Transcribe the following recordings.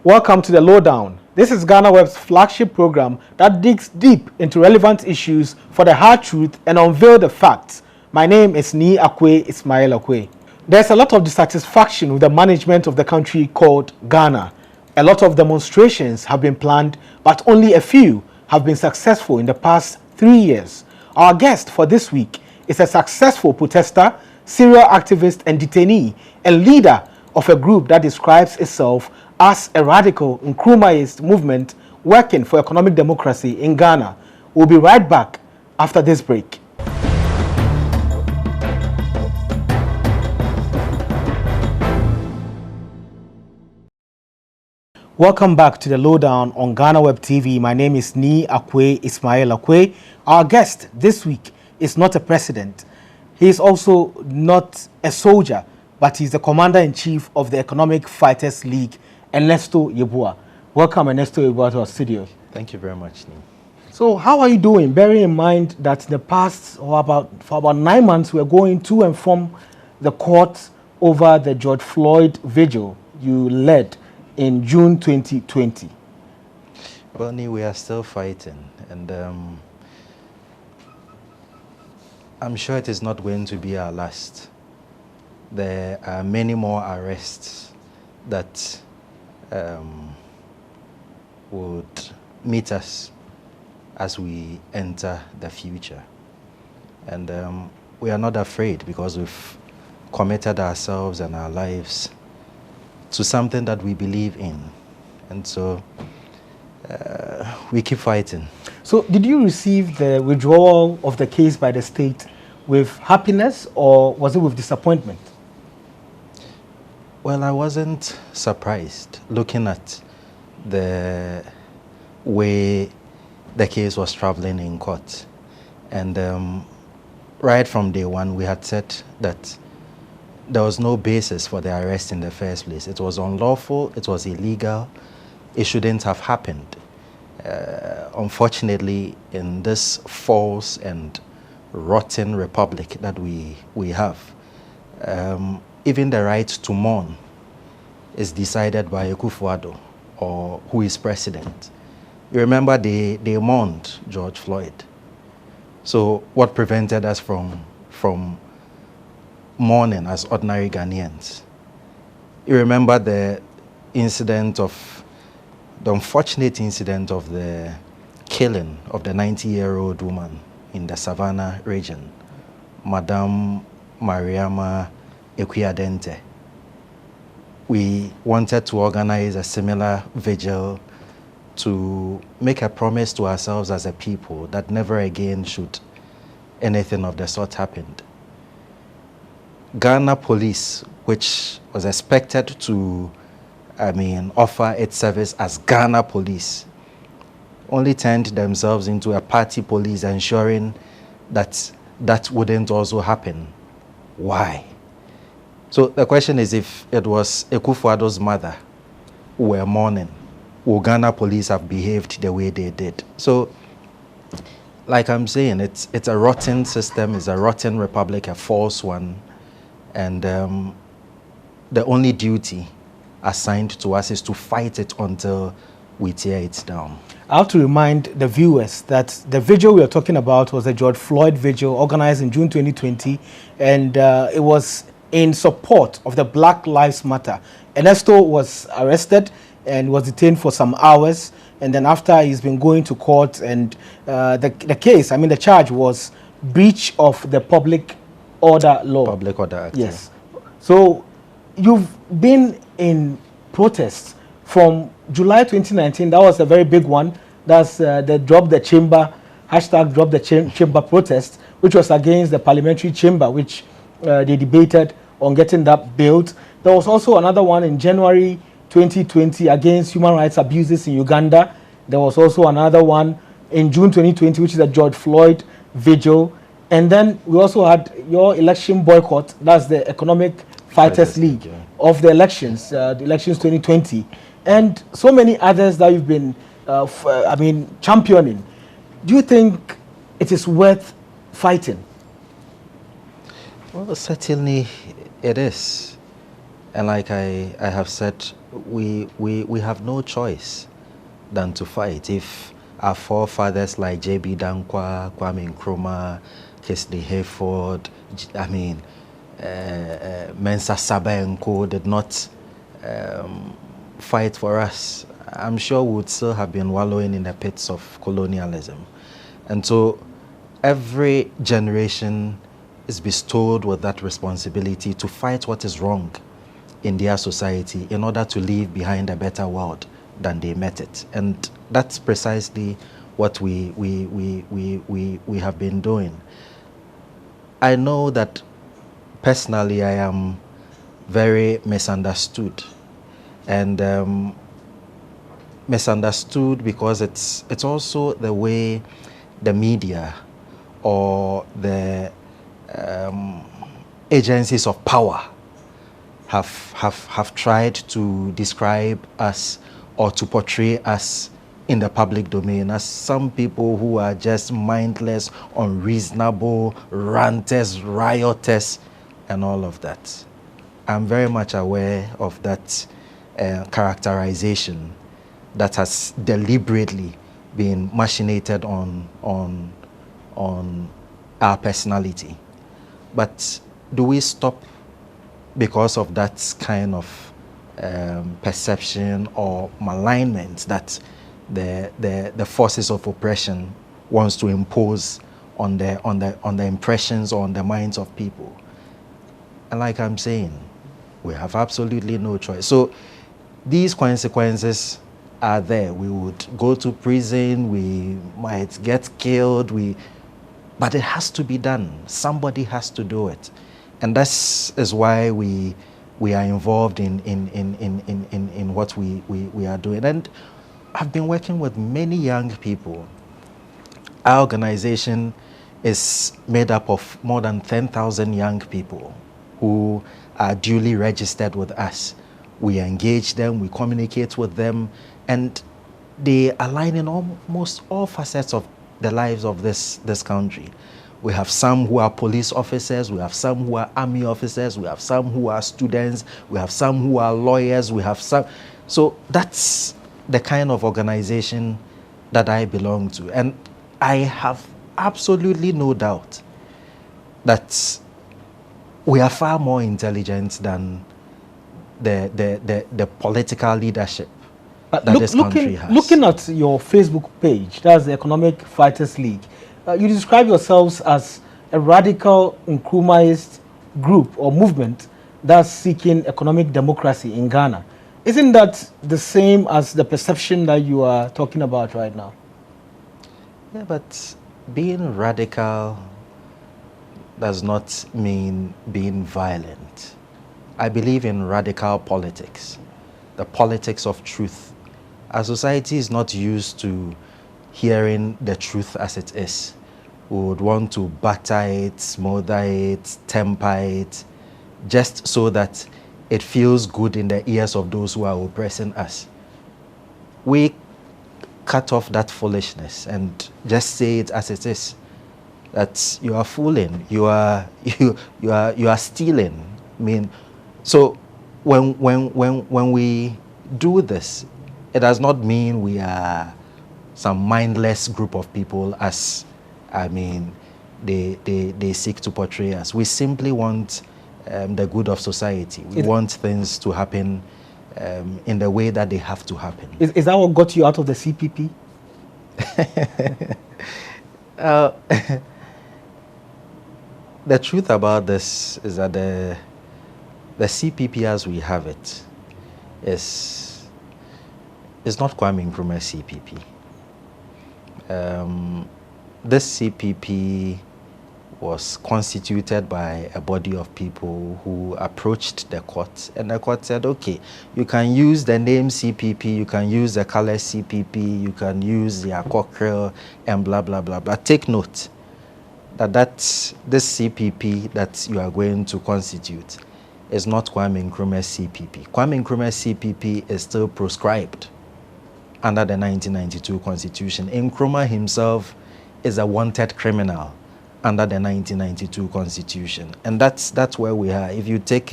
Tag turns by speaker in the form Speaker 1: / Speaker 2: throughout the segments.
Speaker 1: Welcome to the Lowdown. This is Ghana Web's flagship program that digs deep into relevant issues for the hard truth and unveil the facts. My name is Ni Akwe Ismail Akwe. There's a lot of dissatisfaction with the management of the country called Ghana. A lot of demonstrations have been planned, but only a few have been successful in the past 3 years. Our guest for this week is a successful protester, serial activist and detainee, and leader of a group that describes itself as a radical Nkrumahist movement working for economic democracy in Ghana. We'll be right back after this break. Welcome back to the Lowdown on Ghana Web TV. My name is Ni Akwe Ismail Akwe. Our guest this week is not a president. He is also not a soldier, but he's the commander-in-chief of the Economic Fighters League, Ernesto Yeboah. Welcome, Ernesto Yeboah, to our studio.
Speaker 2: Thank you very much, Ni.
Speaker 1: So how are you doing? Bearing in mind that in the past, for about 9 months, we're going to and from the court over the George Floyd vigil you led in June 2020.
Speaker 2: Well, Ni, we are still fighting, and I'm sure it is not going to be our last. There are many more arrests that would meet us as we enter the future. And we are not afraid because we've committed ourselves and our lives to something that we believe in. And so we keep fighting.
Speaker 1: So did you receive the withdrawal of the case by the state with happiness, or was it with disappointment?
Speaker 2: Well, I wasn't surprised looking at the way the case was traveling in court. And right from day one, we had said that there was no basis for the arrest in the first place. It was unlawful, it was illegal, it shouldn't have happened. Unfortunately, in this false and rotten republic that we have, even the right to mourn is decided by Akufo-Addo, or who is president. You remember they mourned George Floyd. So what prevented us from mourning as ordinary Ghanaians? You remember the unfortunate incident of the killing of the 90-year-old woman in the Savannah region, Madame Mariama Equiadente. We wanted to organize a similar vigil to make a promise to ourselves as a people that never again should anything of the sort happen. Ghana Police, which was expected to, offer its service as Ghana Police, only turned themselves into a party police, ensuring that that wouldn't also happen. Why? So the question is, if it was Akufo-Addo's mother who were mourning, would Ghana Police have behaved the way they did? So, like I'm saying, it's a rotten system, it's a rotten republic, a false one, and the only duty assigned to us is to fight it until we tear it down.
Speaker 1: I have to remind the viewers that the vigil we are talking about was the George Floyd vigil organized in June 2020, and it was in support of the Black Lives Matter. Ernesto was arrested and was detained for some hours, and then after he's been going to court, and the case, the charge was breach of the Public Order Law.
Speaker 2: Public Order Act.
Speaker 1: Yes. So you've been in protests from July 2019. That was a very big one. That's the Drop the Chamber, hashtag Drop the Chamber protest, which was against the parliamentary chamber, which they debated on getting that built. There was also another one in January 2020 against human rights abuses in Uganda. There was also another one in June 2020, which is a George Floyd vigil. And then we also had your election boycott. That's the Economic Fighters League of the elections, the elections 2020. And so many others that you've been, championing. Do you think it is worth fighting?
Speaker 2: Well, certainly it is. And like I have said, we have no choice than to fight. If our forefathers like J.B. Dankwa, Kwame Nkrumah, Kisley Hayford, Mensa Saba and Co. did not fight for us, I'm sure we would still have been wallowing in the pits of colonialism. And so every generation is bestowed with that responsibility to fight what is wrong in their society in order to leave behind a better world than they met it. And that's precisely what we have been doing. I know that personally I am very misunderstood, and misunderstood because it's also the way the media or the agencies of power have tried to describe us or to portray us in the public domain as some people who are just mindless, unreasonable, ranters, rioters, and all of that. I'm very much aware of that characterization that has deliberately been machinated on our personality. But do we stop because of that kind of perception or malignment that the forces of oppression wants to impose on the impressions or on the minds of people? And like I'm saying, we have absolutely no choice. So these consequences are there. We would go to prison, we might get killed, but it has to be done. Somebody has to do it. And that is why we are involved in what we are doing. And I've been working with many young people. Our organization is made up of more than 10,000 young people who are duly registered with us. We engage them, we communicate with them, and they align in almost all facets of the lives of this country. We have some who are police officers, we have some who are army officers, we have some who are students, we have some who are lawyers, we have some. So that's the kind of organization that I belong to. And I have absolutely no doubt that we are far more intelligent than the political leadership that this country has.
Speaker 1: Looking at your Facebook page, that's the Economic Fighters League, you describe yourselves as a radical Nkrumahist group or movement that's seeking economic democracy in Ghana. Isn't that the same as the perception that you are talking about right now?
Speaker 2: Yeah, but being radical does not mean being violent. I believe in radical politics, the politics of truth. Our society is not used to hearing the truth as it is. We would want to batter it, smother it, temper it, just so that it feels good in the ears of those who are oppressing us. We cut off that foolishness and just say it as it is. That you are fooling, you are stealing. I mean, so when we do this, it does not mean we are some mindless group of people as, they seek to portray us. We simply want the good of society. We want things to happen in the way that they have to happen.
Speaker 1: Is that what got you out of the CPP?
Speaker 2: The truth about this is that the CPP as we have it is not Kwame Nkrumah's CPP. This CPP was constituted by a body of people who approached the court, and the court said, okay, you can use the name CPP, you can use the color CPP, you can use the cockerel and blah, blah, blah. But take note that this CPP that you are going to constitute is not Kwame Nkrumah's CPP. Kwame Nkrumah's CPP is still proscribed under the 1992 Constitution. Nkrumah himself is a wanted criminal under the 1992 Constitution. And that's where we are. If you take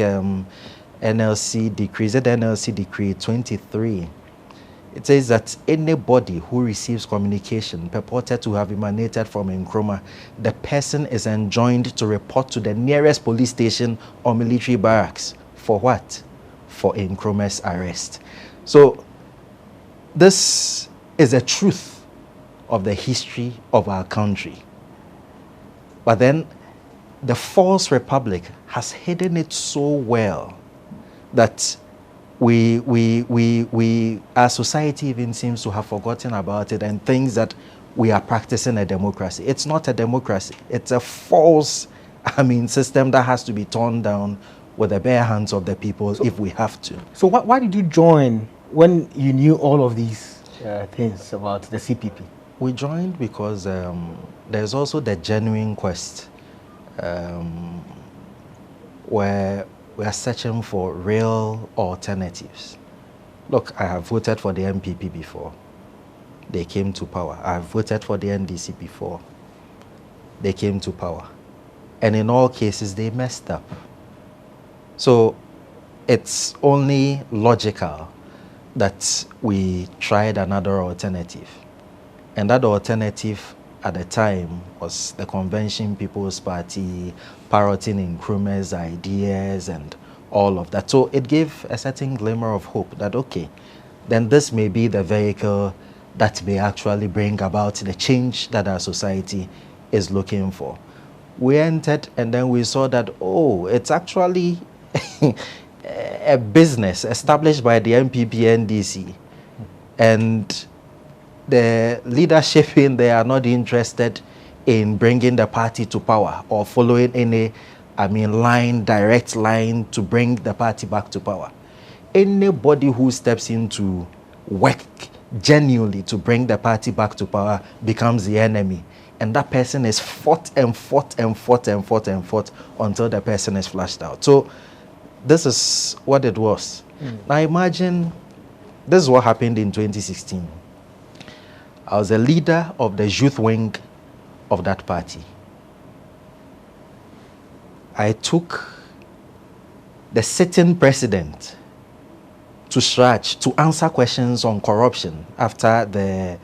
Speaker 2: NLC decree, is it NLC decree 23? It says that anybody who receives communication purported to have emanated from Nkrumah, the person is enjoined to report to the nearest police station or military barracks. For what? For Nkrumah's arrest. So this is a truth of the history of our country. But then the false republic has hidden it so well that our society even seems to have forgotten about it and thinks that we are practicing a democracy. It's not a democracy. It's a false, system that has to be torn down with the bare hands of the people if we have to.
Speaker 1: So why did you join when you knew all of these things about the CPP?
Speaker 2: We joined because there's also the genuine quest where we are searching for real alternatives. Look, I have voted for the MPP before. They came to power. I have voted for the NDC before. They came to power. And in all cases, they messed up. So it's only logical that we tried another alternative. And that alternative at the time was the Convention People's Party, parroting Nkrumah's ideas and all of that. So it gave a certain glimmer of hope that, okay, then this may be the vehicle that may actually bring about the change that our society is looking for. We entered and then we saw that, oh, it's actually a business established by the MPP NDC. And the leadership in there are not interested in bringing the party to power or following any, direct line to bring the party back to power. Anybody who steps in to work genuinely to bring the party back to power becomes the enemy. And that person is fought and fought and fought and fought and fought until the person is flushed out. So this is what it was. Now imagine, this is what happened in 2016. I was a leader of the youth wing of that party. I took the sitting president to Sraj to answer questions on corruption after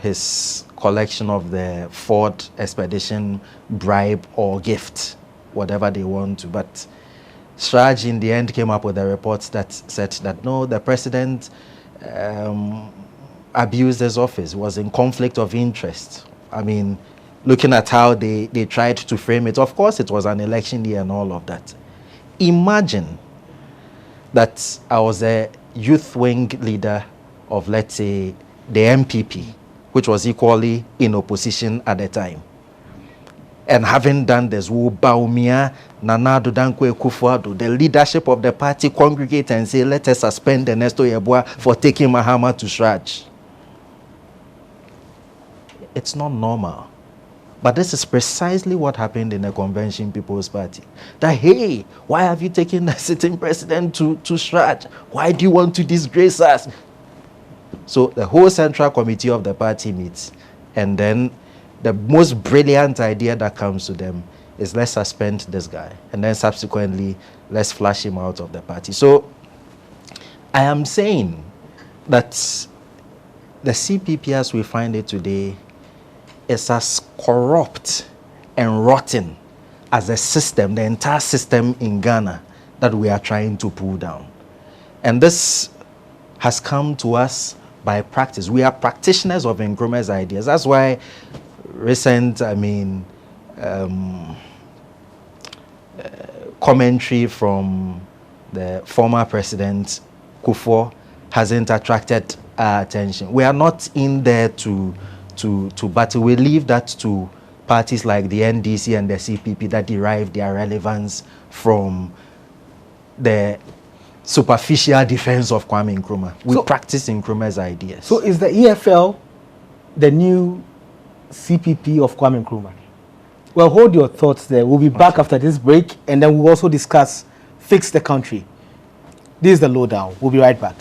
Speaker 2: his collection of the Ford expedition bribe or gift, whatever they want to. But Sraj in the end came up with a report that said that no, the president abused his office, was in conflict of interest. Looking at how they tried to frame it, of course it was an election year and all of that. Imagine that I was a youth wing leader of, let's say, the MPP, which was equally in opposition at the time. And having done this, Baumia, Nanado Dankwe Kufuado, the leadership of the party congregate and say, let us suspend Ernesto Yeboah for taking Mahama to Sraj. It's not normal. But this is precisely what happened in the Convention People's Party. That, hey, why have you taken the sitting president to Sraj? Why do you want to disgrace us? So the whole central committee of the party meets, and then the most brilliant idea that comes to them is, let's suspend this guy, and then subsequently let's flush him out of the party. So I am saying that the CPP as we find it today is as corrupt and rotten as the system, the entire system in Ghana that we are trying to pull down. And this has come to us by practice. We are practitioners of Nkrumah's ideas. That's why recent, commentary from the former president, Kufuor, hasn't attracted our attention. We are not in there to battle. We leave that to parties like the NDC and the CPP that derive their relevance from the superficial defense of Kwame Nkrumah. We practice Nkrumah's ideas.
Speaker 1: So is the EFL the new CPP of Kwame Nkrumah? Well, hold your thoughts there. We'll be back after this break, and then we'll also discuss Fix the Country. This is the Lowdown. We'll be right back.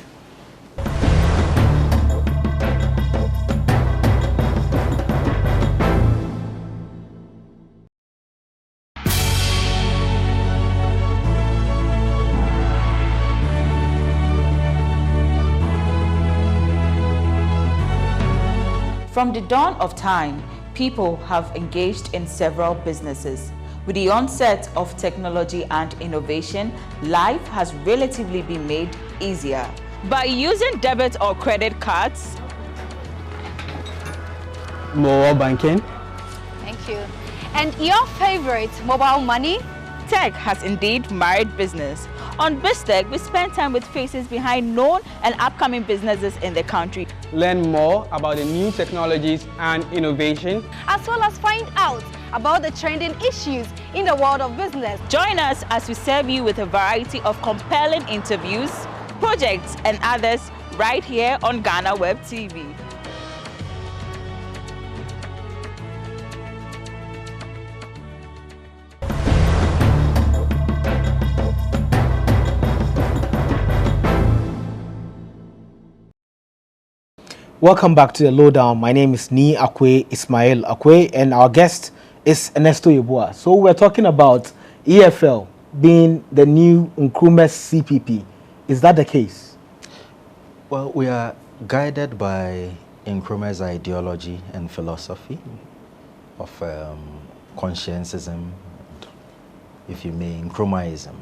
Speaker 3: From the dawn of time, people have engaged in several businesses. With the onset of technology and innovation, life has relatively been made easier. By using debit or credit cards,
Speaker 4: mobile banking.
Speaker 5: Thank you. And your favorite, mobile money?
Speaker 3: tech has indeed married business. On BizTech, we spend time with faces behind known and upcoming businesses in the country.
Speaker 4: Learn more about the new technologies and innovation,
Speaker 5: as well as find out about the trending issues in the world of business.
Speaker 3: Join us as we serve you with a variety of compelling interviews, projects, and others right here on Ghana Web TV.
Speaker 1: Welcome back to the Lowdown. My name is Ni Akwe Ismail Akwe, and our guest is Ernesto Yeboah. So we're talking about EFL being the new Nkrumah's CPP. Is that the case?
Speaker 2: Well, we are guided by Nkrumah's ideology and philosophy of conscientism, if you may, Nkrumahism.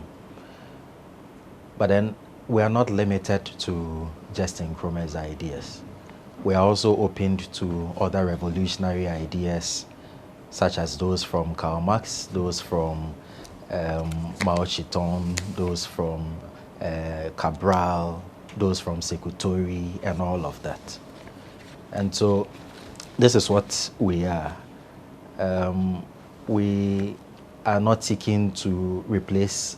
Speaker 2: But then we are not limited to just Nkrumah's ideas. We are also opened to other revolutionary ideas, such as those from Karl Marx, those from Mao Zedong, those from Cabral, those from Sekou Touré, and all of that. And so this is what we are. We are not seeking to replace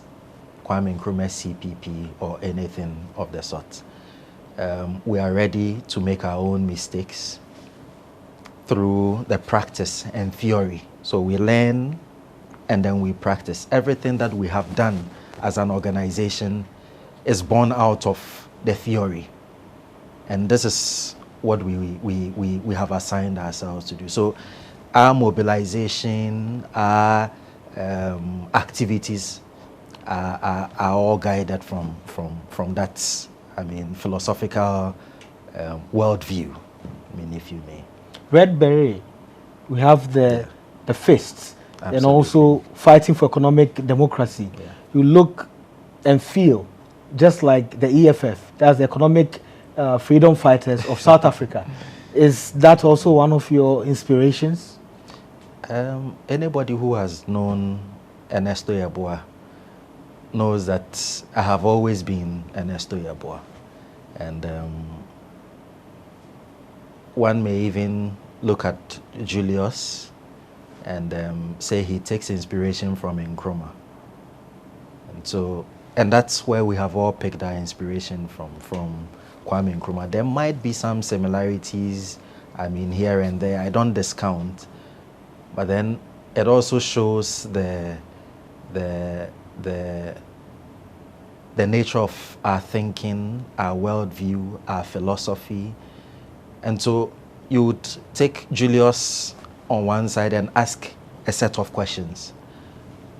Speaker 2: Kwame Nkrumah's CPP or anything of the sort. We are ready to make our own mistakes through the practice and theory. So we learn and then we practice. Everything that we have done as an organization is born out of the theory. And this is what we have assigned ourselves to do. So our mobilization, our activities are all guided from that, philosophical worldview, if you may.
Speaker 1: Red Beret, we have the fists,
Speaker 2: Absolutely.
Speaker 1: and also fighting for economic democracy.
Speaker 2: Yeah.
Speaker 1: You look and feel just like the EFF, that's the Economic Freedom Fighters of South Africa. Is that also one of your inspirations?
Speaker 2: Anybody who has known Ernesto Yeboah knows that I have always been Ernesto Yeboah. And one may even look at Julius and say he takes inspiration from Nkrumah. And that's where we have all picked our inspiration from Kwame Nkrumah. There might be some similarities, here and there. I don't discount. But then it also shows the nature of our thinking, our worldview, our philosophy. And so you would take Julius on one side and ask a set of questions.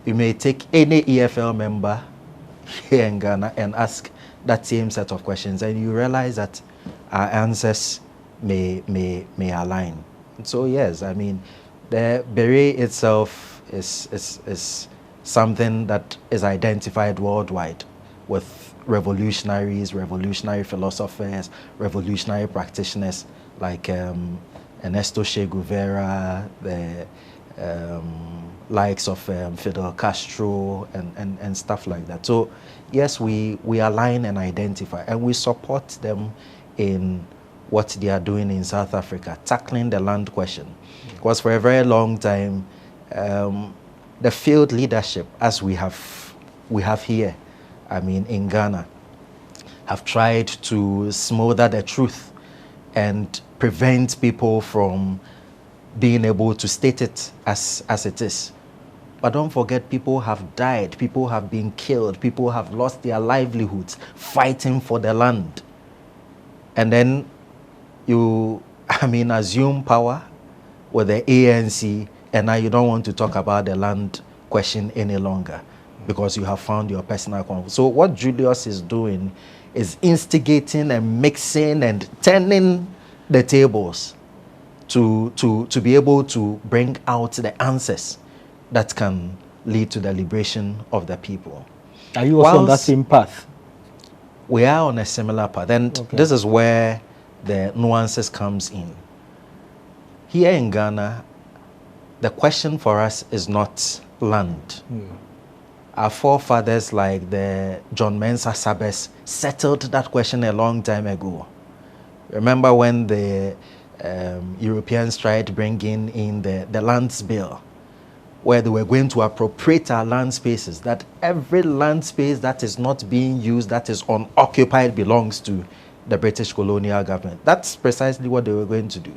Speaker 2: You may take any EFL member here in Ghana and ask that same set of questions, and you realize that our answers may align. And so yes, the beret itself is something that is identified worldwide with revolutionaries, revolutionary philosophers, revolutionary practitioners like Ernesto Che Guevara, the likes of Fidel Castro and stuff like that. So yes, we align and identify, and we support them in what they are doing in South Africa, tackling the land question. Because for a very long time, the field leadership, as we have here, in Ghana, have tried to smother the truth and prevent people from being able to state it as it is. But don't forget, people have died, people have been killed, people have lost their livelihoods fighting for the land. And then you, assume power with the ANC, and now you don't want to talk about the land question any longer because you have found your personal conflict. So what Julius is doing is instigating and mixing and turning the tables to be able to bring out the answers that can lead to the liberation of the people.
Speaker 1: Are you also on that
Speaker 2: Whilst
Speaker 1: same path?
Speaker 2: we are on a similar path, and this is where the nuances comes in. Here in Ghana, the question for us is not land. Our forefathers, like the John Mensah Sabes, settled that question a long time ago. Remember when the Europeans tried bringing in the lands bill, where they were going to appropriate our land spaces, that every land space that is not being used, that is unoccupied, belongs to the British colonial government. That's precisely what they were going to do.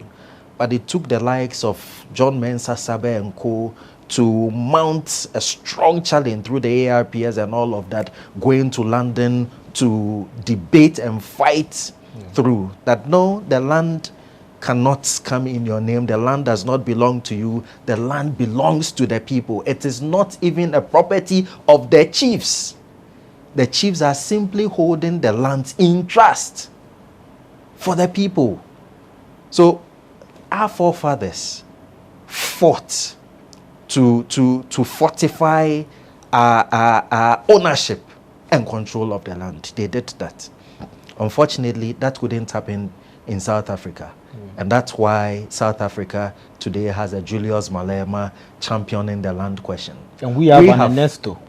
Speaker 2: But it took the likes of John Mensah Sabe and co. to mount a strong challenge through the ARPS and all of that, going to London to debate and fight through that. No, the land cannot come in your name. The land does not belong to you. The land belongs to the people. It is not even a property of the chiefs. The chiefs are simply holding the land in trust for the people. So our forefathers fought to fortify our ownership and control of the land. They did that. Unfortunately, that couldn't happen in South Africa. And that's why South Africa today has a Julius Malema championing the land question.
Speaker 1: And we have Ernesto.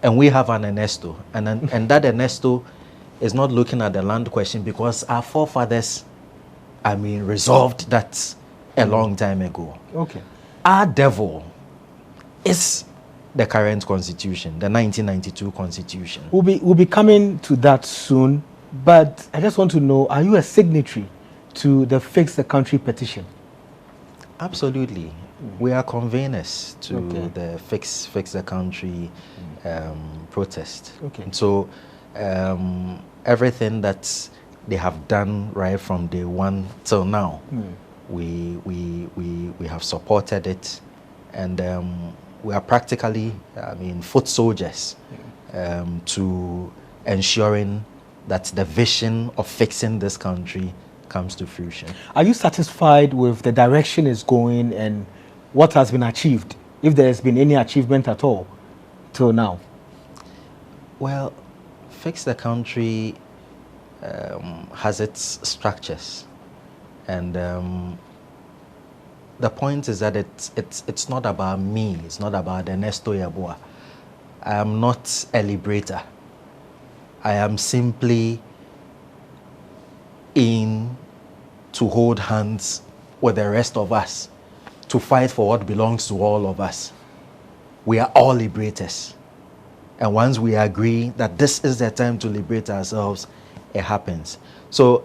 Speaker 2: And we have an Ernesto. And that Ernesto is not looking at the land question because our forefathers, resolved that a long time ago.
Speaker 1: Okay.
Speaker 2: Our devil is the current constitution, the 1992 constitution.
Speaker 1: We'll be coming to that soon, but I just want to know, are you a signatory to the Fix the Country petition? Absolutely.
Speaker 2: We are conveners to the Fix the Country protest.
Speaker 1: Okay.
Speaker 2: And so everything that they have done right from day one till now, we have supported it, and we are practically, foot soldiers to ensuring that the vision of fixing this country comes to fruition.
Speaker 1: Are you satisfied with the direction it's going and what has been achieved, if there has been any achievement at all till now?
Speaker 2: Well, Fix the Country has its structures, and the point is that it's not about me, it's not about Ernesto Yeboah. I am not a liberator. I am simply in to hold hands with the rest of us, to fight for what belongs to all of us. We are all liberators. And once we agree that this is the time to liberate ourselves, it happens. So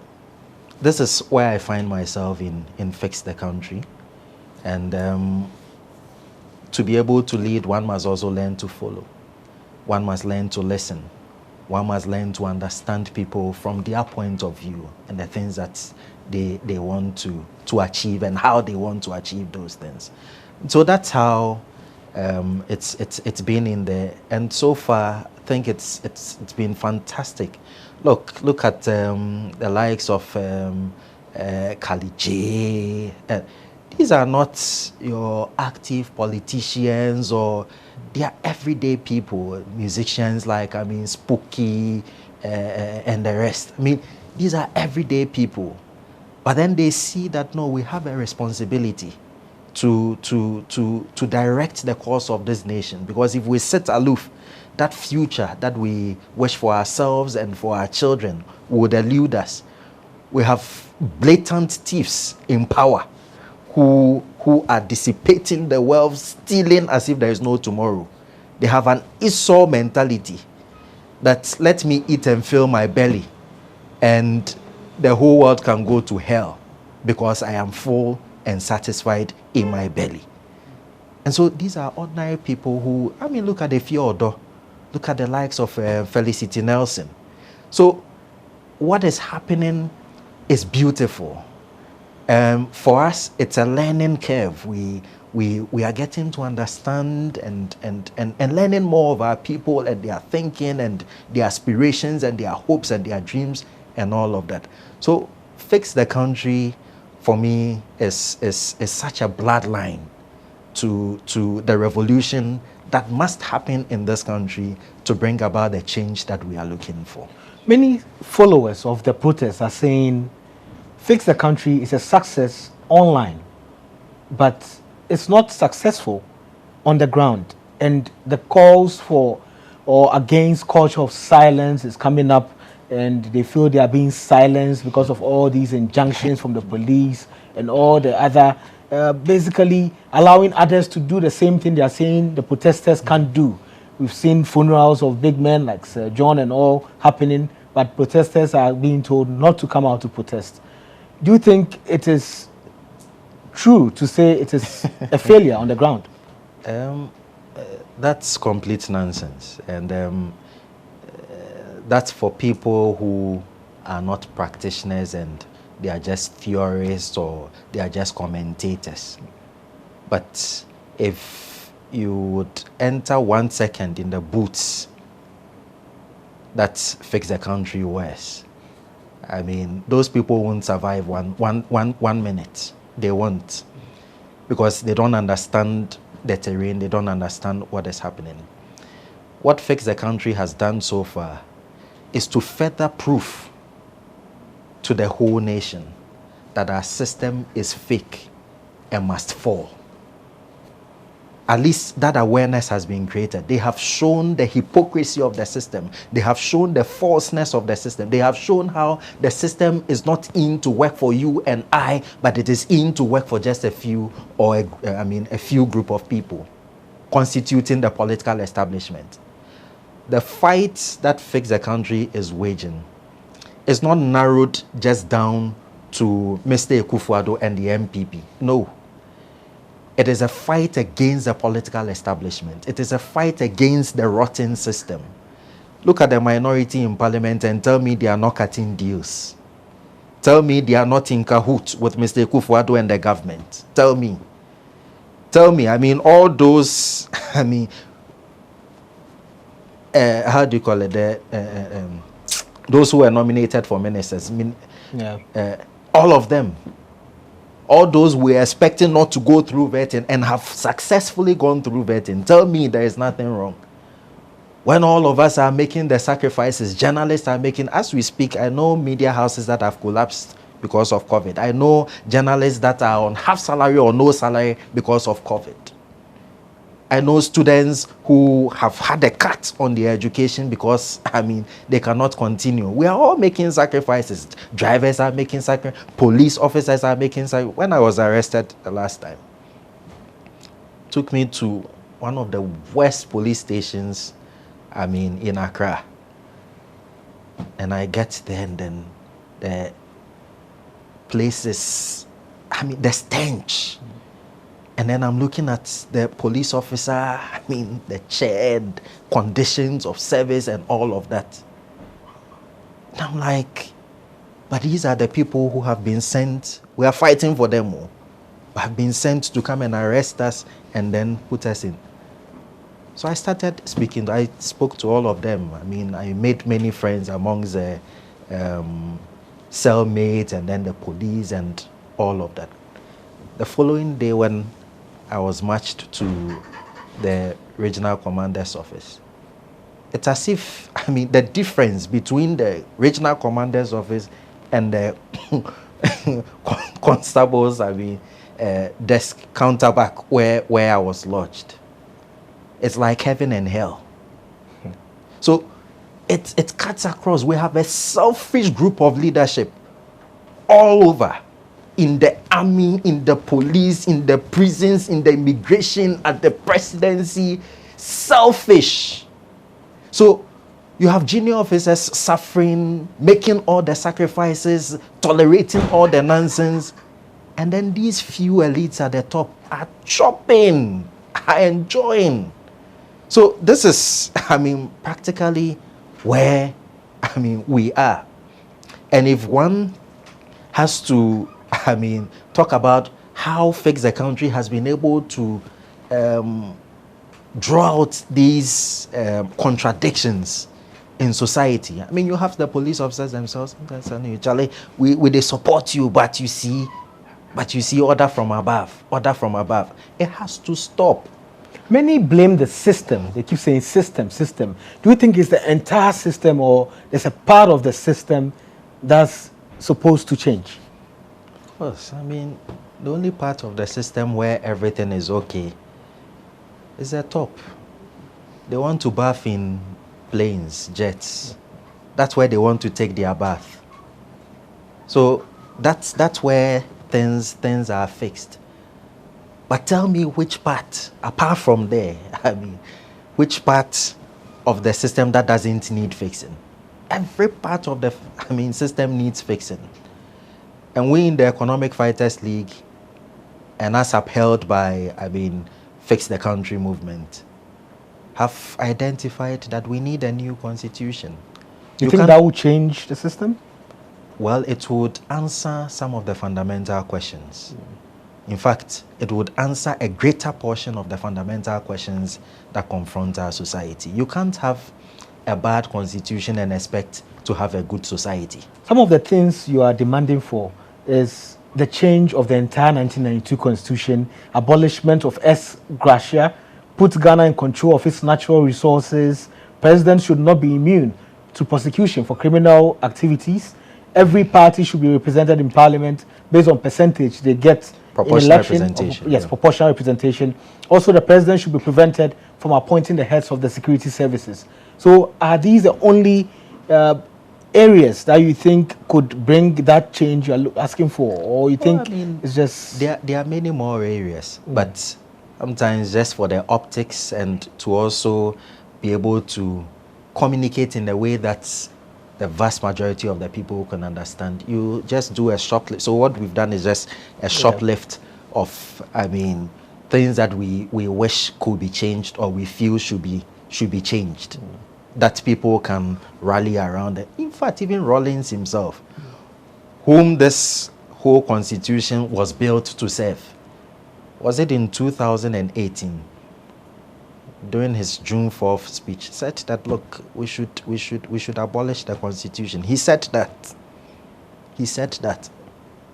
Speaker 2: this is where I find myself in Fix the Country. And to be able to lead, one must also learn to follow. One must learn to listen. One must learn to understand people from their point of view and the things that they want to achieve and how they want to achieve those things. So that's how it's been in there. And so far, I think it's been fantastic. Look at the likes of Kali J. These are not your active politicians, or they are everyday people, musicians like, Spooky and the rest. These are everyday people. But then they see that, no, we have a responsibility to direct the course of this nation. Because if we sit aloof, that future that we wish for ourselves and for our children would elude us. We have blatant thieves in power who are dissipating the wealth, stealing as if there is no tomorrow. They have an Esau mentality that let me eat and fill my belly, and the whole world can go to hell because I am full and satisfied in my belly. And so these are ordinary people who, look at the Fiodo, look at the likes of Felicity Nelson. So what is happening is beautiful. For us, it's a learning curve. We are getting to understand and learning more of our people and their thinking and their aspirations and their hopes and their dreams and all of that. So Fix the Country for me, is such a bloodline to the revolution that must happen in this country to bring about the change that we are looking for.
Speaker 1: Many followers of the protests are saying Fix the Country is a success online, but it's not successful on the ground. And the calls for or against culture of silence is coming up, and they feel they are being silenced because of all these injunctions from the police and all the other, basically allowing others to do the same thing they are saying the protesters can't do. We've seen funerals of big men like Sir John and all happening, but protesters are being told not to come out to protest. Do you think it is true to say it is a failure on the ground?
Speaker 2: That's complete nonsense, and that's for people who are not practitioners and they are just theorists or they are just commentators. But if you would enter 1 second in the boots that Fix the Country wears, I mean, those people won't survive one minute. They won't, because they don't understand the terrain, they don't understand what is happening. What Fix the Country has done so far is to further prove to the whole nation that our system is fake and must fall. At least that awareness has been created. They have shown the hypocrisy of the system. They have shown the falseness of the system. They have shown how the system is not in to work for you and I, but it is in to work for just a few, or a few group of people constituting the political establishment. The fight that Fix the Country is waging is not narrowed just down to Mr. Akufo-Addo and the MPP. No. It is a fight against the political establishment. It is a fight against the rotten system. Look at the minority in parliament and tell me they are not cutting deals. Tell me they are not in cahoots with Mr. Akufo-Addo and the government. Tell me. Tell me. I mean, all those, I mean, how do you call it? Those who were nominated for ministers. I mean, all of them. All those we are expecting not to go through vetting and have successfully gone through vetting. Tell me there is nothing wrong. When all of us are making the sacrifices, journalists are making, as we speak, I know media houses that have collapsed because of COVID. I know journalists that are on half salary or no salary because of COVID. I know students who have had a cut on their education because, I mean, they cannot continue. We are all making sacrifices. Drivers are making sacrifices. Police officers are making sacrifices. When I was arrested the last time, took me to one of the worst police stations, I mean, in Accra. And I get there and then the place is, I mean, the stench. And then I'm looking at the police officer, I mean, the chair, conditions of service and all of that. And I'm like, but these are the people who have been sent, we are fighting for them all, have been sent to come and arrest us and then put us in. So I started speaking, I spoke to all of them. I mean, I made many friends amongst the cellmates and then the police and all of that. The following day when I was marched to the regional commander's office, it's as if, I mean, the difference between the regional commander's office and the constable's, I mean, desk counterback where I was lodged. It's like heaven and hell. So it cuts across. We have a selfish group of leadership all over. In the army, in the police, in the prisons, in the immigration, at the presidency. Selfish. So you have junior officers suffering, making all the sacrifices, tolerating all the nonsense. And then these few elites at the top are chopping, are enjoying. So this is, I mean, practically where, I mean, we are. And if one has to, I mean, talk about how Fix the Country has been able to draw out these contradictions in society. I mean, you have the police officers themselves. Charlie, we they support you, but you see, But you see order from above, order from above. It has to stop.
Speaker 1: Many blame the system. They keep saying system, system. Do you think it's the entire system, or there's a part of the system that's supposed to change?
Speaker 2: Of course. I mean, the only part of the system where everything is okay is the top. They want to bath in planes, jets. That's where they want to take their bath. So that's where things are fixed. But tell me which part, apart from there, I mean, which part of the system that doesn't need fixing? Every part of the, system needs fixing. And we in the Economic Fighters League, and as upheld by, Fix the Country movement, have identified that we need a new constitution.
Speaker 1: Do you think that would change the system?
Speaker 2: Well, it would answer some of the fundamental questions. In fact, it would answer a greater portion of the fundamental questions that confront our society. You can't have a bad constitution and expect to have a good society.
Speaker 1: Some of the things you are demanding for is the change of the entire 1992 constitution, abolishment of ex gratia, put Ghana in control of its natural resources. Presidents should not be immune to prosecution for criminal activities. Every party should be represented in parliament based on percentage they get in election. Proportional representation. Also, the president should be prevented from appointing the heads of the security services. So, are these the only areas that you think could bring that change you're asking for, or you think it's just
Speaker 2: there are many more areas, but sometimes just for the optics and to also be able to communicate in a way that the vast majority of the people can understand, you just do a shoplift. So what we've done is just a shoplift of things that we wish could be changed or we feel should be changed, that people can rally around. In fact, even Rawlings himself, whom this whole constitution was built to serve, was it in 2018, during his June 4th speech, said that, look, we should abolish the constitution. He said that. He said that.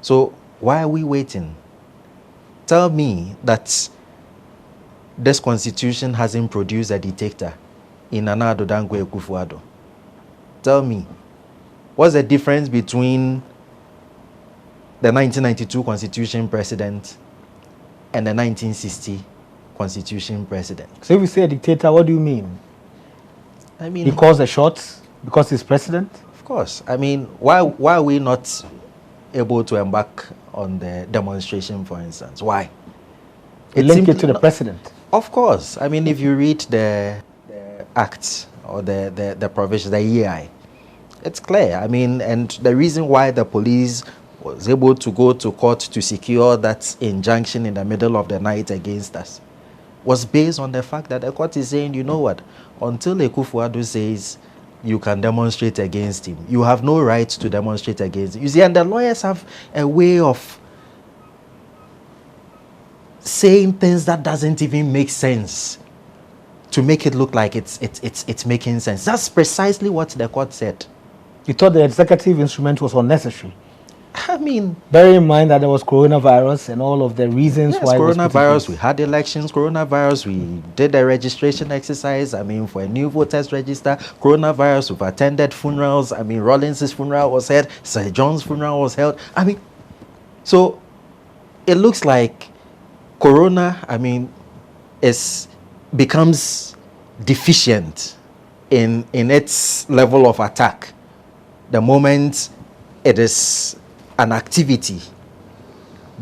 Speaker 2: So why are we waiting? Tell me that this constitution hasn't produced a dictator in Nana Addo Dankwa Akufo-Addo. Tell me, what's the difference between the 1992 constitution president and the 1960 constitution president?
Speaker 1: So if you say a dictator, what do you mean? He calls the shots because he's president?
Speaker 2: Of course. Why are we not able to embark on the demonstration, for instance? Why?
Speaker 1: Link it to the president.
Speaker 2: Of course. If you read the act or the provision, the EI, it's clear. And the reason why the police was able to go to court to secure that injunction in the middle of the night against us was based on the fact that the court is saying, you know what, until Akufo-Addo says you can demonstrate against him, you have no right to demonstrate against him. You see, and the lawyers have a way of saying things that doesn't even make sense to make it look like it's making sense. That's precisely what the court said.
Speaker 1: You thought the executive instrument was unnecessary?
Speaker 2: Bear
Speaker 1: in mind that there was coronavirus and all of the reasons why
Speaker 2: coronavirus, we had elections, coronavirus, we did a registration exercise, for a new voters register, coronavirus, we've attended funerals, Rawlings' funeral was held, Sir John's funeral was held. So it looks like corona, becomes deficient in its level of attack the moment it is an activity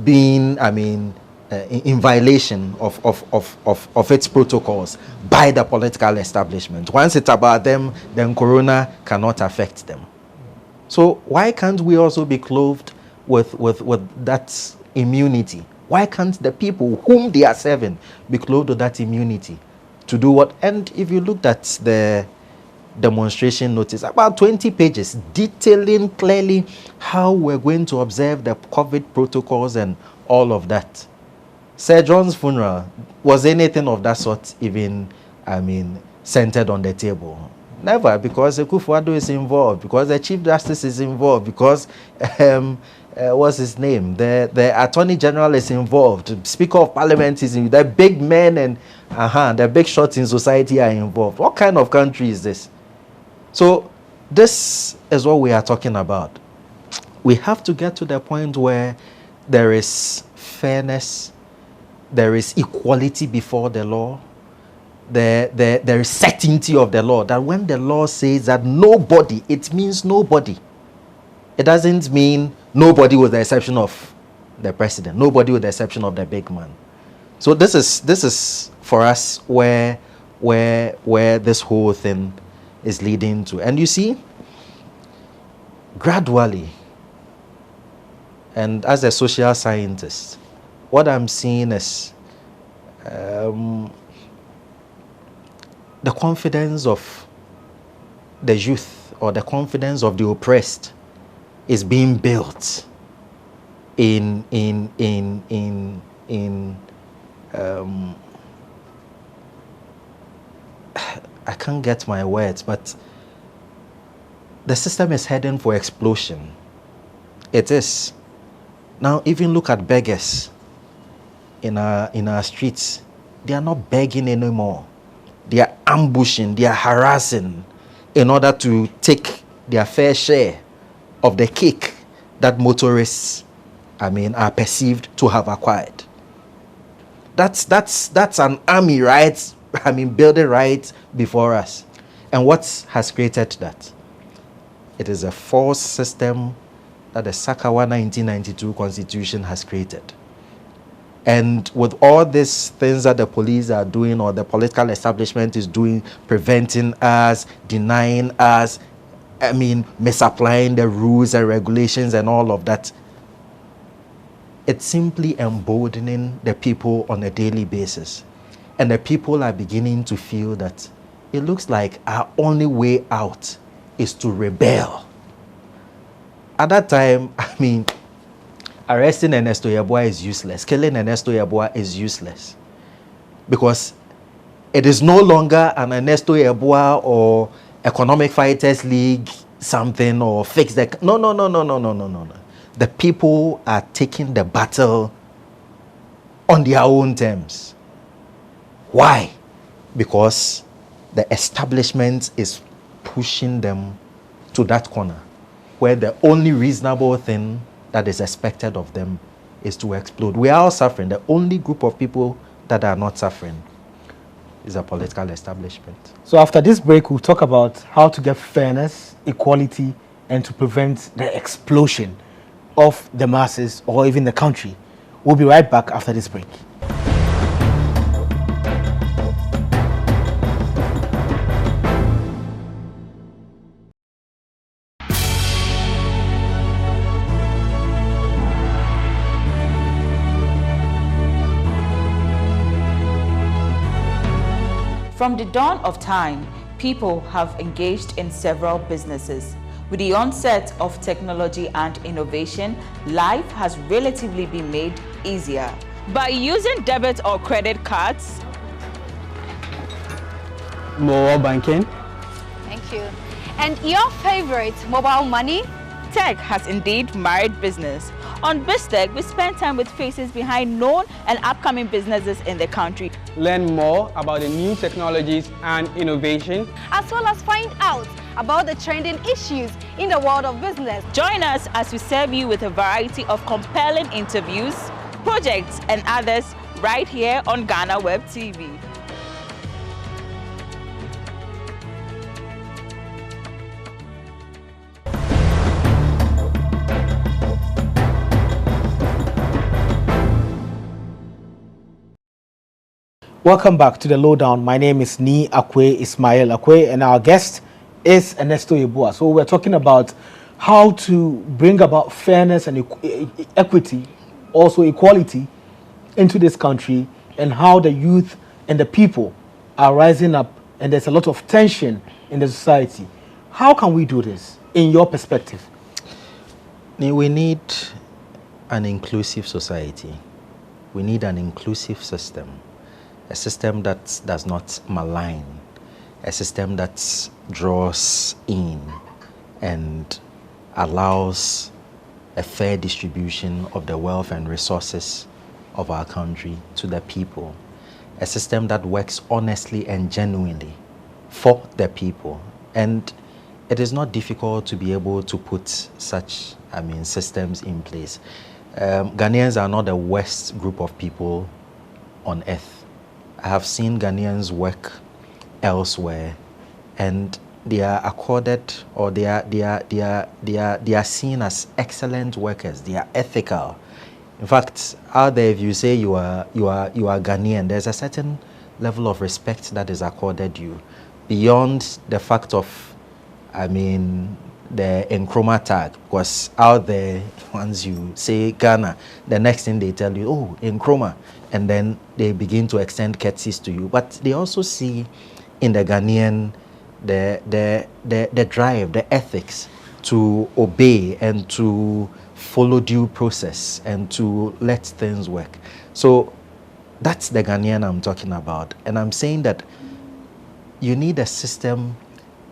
Speaker 2: being, in violation of its protocols by the political establishment. Once it's about them, then corona cannot affect them. So why can't we also be clothed with that immunity? Why can't the people whom they are serving be clothed with that immunity to do what? And if you looked at the demonstration notice, about 20 pages detailing clearly how we're going to observe the COVID protocols and all of that. Sir John's funeral, was anything of that sort even, centered on the table? Never, because Akufo-Addo is involved, because the Chief Justice is involved, because what's his name? The Attorney General is involved, Speaker of Parliament is involved, the big men and the big shots in society are involved. What kind of country is this? So this is what we are talking about. We have to get to the point where there is fairness, there is equality before the law, there is certainty of the law, that when the law says that nobody, it means nobody. It doesn't mean nobody with the exception of the president, nobody with the exception of the big man. So this is for us where this whole thing is leading to. And you see, gradually, and as a social scientist, what I'm seeing is the confidence of the youth or the confidence of the oppressed is being built in I can't get my words, but the system is heading for explosion. It is. Now, even look at beggars in our streets. They are not begging anymore. They are ambushing, they are harassing in order to take their fair share of the cake that motorists, are perceived to have acquired. That's an army, right? Building right before us. And what has created that? It is a false system that the Sakawa 1992 Constitution has created. And with all these things that the police are doing or the political establishment is doing, preventing us, denying us, misapplying the rules and regulations and all of that, it's simply emboldening the people on a daily basis. And the people are beginning to feel that it looks like our only way out is to rebel. At that time, arresting Ernesto Yeboah is useless. Killing Ernesto Yeboah is useless. Because it is no longer an Ernesto Yeboah or Economic Fighters League something or fix the... No. The people are taking the battle on their own terms. Why? Because the establishment is pushing them to that corner where the only reasonable thing that is expected of them is to explode. We are all suffering. The only group of people that are not suffering is a political establishment.
Speaker 1: So after this break, we'll talk about how to get fairness, equality, and to prevent the explosion of the masses or even the country. We'll be right back after this break.
Speaker 3: From the dawn of time, people have engaged in several businesses. With the onset of technology and innovation, life has relatively been made easier. By using debit or credit cards,
Speaker 4: Mobile banking.
Speaker 5: Thank you. And your favorite mobile money?
Speaker 3: tech has indeed married business. On BizTech, we spend time with faces behind known and upcoming businesses in the country.
Speaker 4: Learn more about the new technologies and innovation,
Speaker 5: as well as find out about the trending issues in the world of business.
Speaker 3: Join us as we serve you with a variety of compelling interviews, projects and others right here on Ghana Web TV.
Speaker 1: Welcome back to the Lowdown. My name is Ni Akwe Ismail Akwe, and our guest is Ernesto Yeboah. So we're talking about how to bring about fairness and equity, also equality, into this country, and how the youth and the people are rising up, and there's a lot of tension in the society. How can we do this, in your perspective?
Speaker 2: We need an inclusive society. We need an inclusive system. A system that does not malign, a system that draws in and allows a fair distribution of the wealth and resources of our country to the people. A system that works honestly and genuinely for the people. And it is not difficult to be able to put such, systems in place. Ghanaians are not the worst group of people on earth. I have seen Ghanaians work elsewhere, and they are accorded, or they are seen as excellent workers. They are ethical. In fact, out there, if you say you are Ghanaian, there's a certain level of respect that is accorded you, beyond the fact of, the Nkrumah tag. Because out there, once you say Ghana, the next thing they tell you, oh, Nkrumah, and then they begin to extend courtesies to you. But they also see in the Ghanaian the drive, the ethics to obey and to follow due process and to let things work. So that's the Ghanaian I'm talking about. And I'm saying that you need a system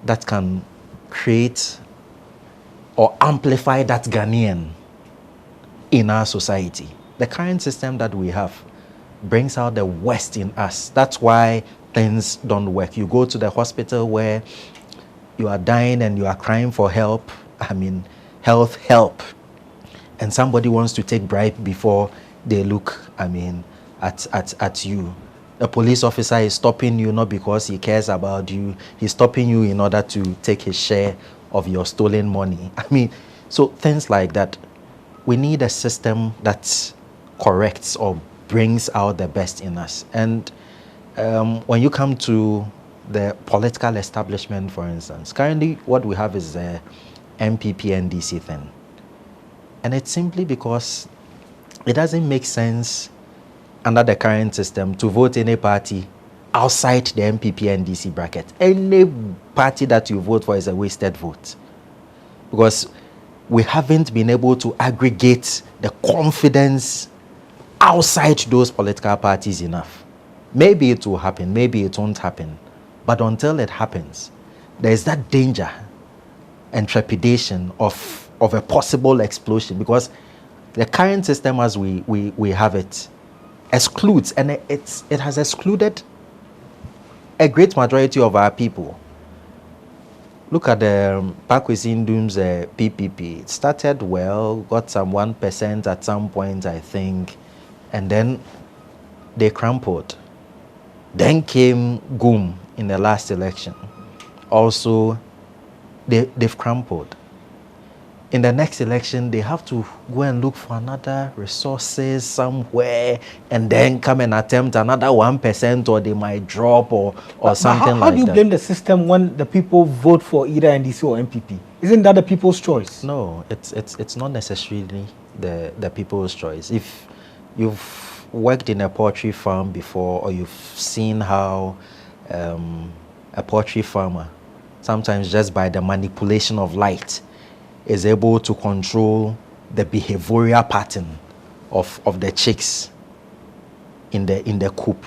Speaker 2: that can create or amplify that Ghanaian in our society. The current system that we have brings out the worst in us. That's why things don't work. You go to the hospital where you are dying and you are crying for help, health help, and somebody wants to take bribe before they look, at you. A police officer is stopping you not because he cares about you. He's stopping you in order to take his share of your stolen money. So things like that. We need a system that corrects or brings out the best in us. And when you come to the political establishment, for instance, currently what we have is the MPP-NDC thing. And it's simply because it doesn't make sense under the current system to vote any party outside the MPP-NDC bracket. Any party that you vote for is a wasted vote, because we haven't been able to aggregate the confidence outside those political parties enough. Maybe it will happen, maybe it won't happen. But until it happens, there is that danger and trepidation of a possible explosion, because the current system as we have it excludes, and it has excluded a great majority of our people. Look at the Pakwesi Ndum's PPP. It started well, got some 1% at some point, I think, and then they crumpled. Then came GUM in the last election. Also, they've crumpled. In the next election, they have to go and look for another resources somewhere and then come and attempt another 1%, or they might drop or something like that.
Speaker 1: How do you blame the system when the people vote for either NDC or MPP? Isn't that the people's choice?
Speaker 2: No, it's not necessarily the people's choice. If you've worked in a poultry farm before, or you've seen how a poultry farmer, sometimes just by the manipulation of light, is able to control the behavioral pattern of the chicks in the coop,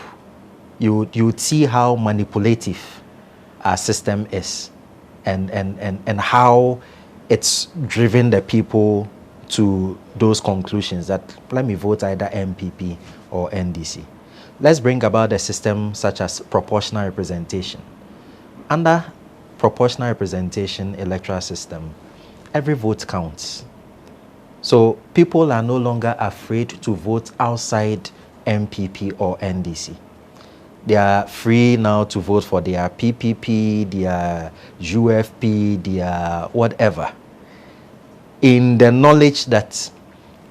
Speaker 2: you see how manipulative our system is, and how it's driven the people to those conclusions that let me vote either MPP or NDC. Let's bring about a system such as proportional representation. Under proportional representation electoral system, every vote counts. So people are no longer afraid to vote outside MPP or NDC. They are free now to vote for their PPP, their UFP, their whatever, in the knowledge that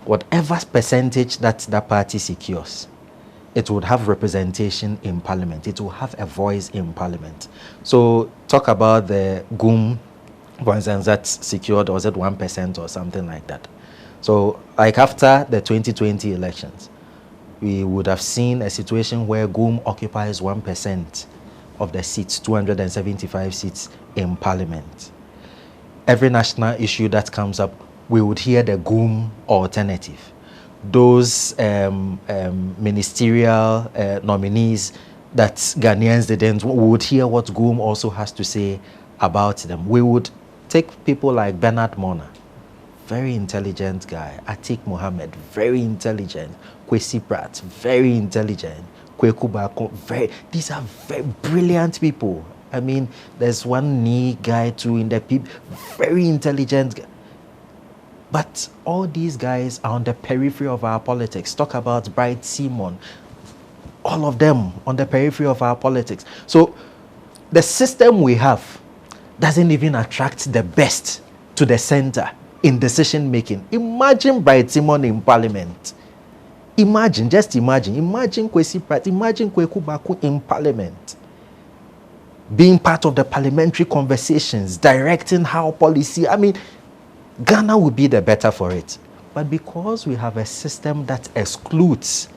Speaker 2: whatever percentage that party secures, it would have representation in parliament. It will have a voice in parliament. So talk about the GUM, for instance, that's secured, or was it 1% or something like that? So like after the 2020 elections, we would have seen a situation where GUM occupies 1% of the seats, 275 seats in parliament. Every national issue that comes up, we would hear the GUM alternative. Those ministerial nominees that Ghanaians didn't. We would hear what Goom also has to say about them. We would take people like Bernard Mona, very intelligent guy. Atik Mohammed, very intelligent. Kwesi Pratt, very intelligent. Kweku Bako, these are very brilliant people. I mean, there's one knee guy too in the people, very intelligent guy. But all these guys are on the periphery of our politics. Talk about Bright Simon. All of them on the periphery of our politics. So the system we have doesn't even attract the best to the center in decision making. Imagine Bright Simon in parliament. Imagine, just imagine. Imagine Kwesi Pratt, imagine Kweku Baku in parliament. Being part of the parliamentary conversations, directing how policy, I mean, Ghana would be the better for it. But because we have a system that excludes,